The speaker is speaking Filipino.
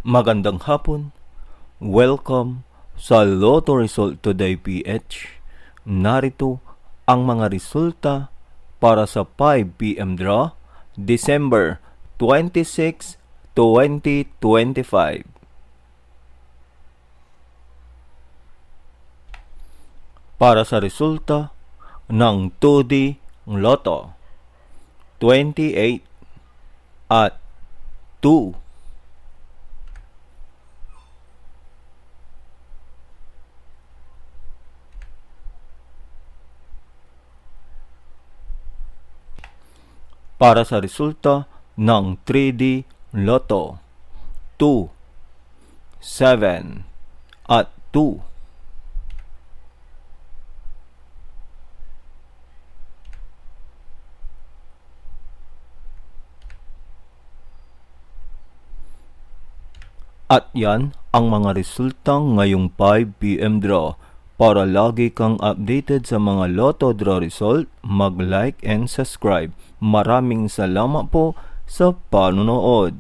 Magandang hapon. Welcome sa Lotto Result Today PH. Narito ang mga resulta para sa 5 PM draw, December 26, 2025. Para sa resulta ng 2D Lotto, 28 at 2. Para sa resulta ng 3D Lotto, 2, 7 at 2. At yan ang mga resulta ngayong 5 PM draw. Para lagi kang updated sa mga Lotto draw result, mag-like and subscribe. Maraming salamat po sa panonood.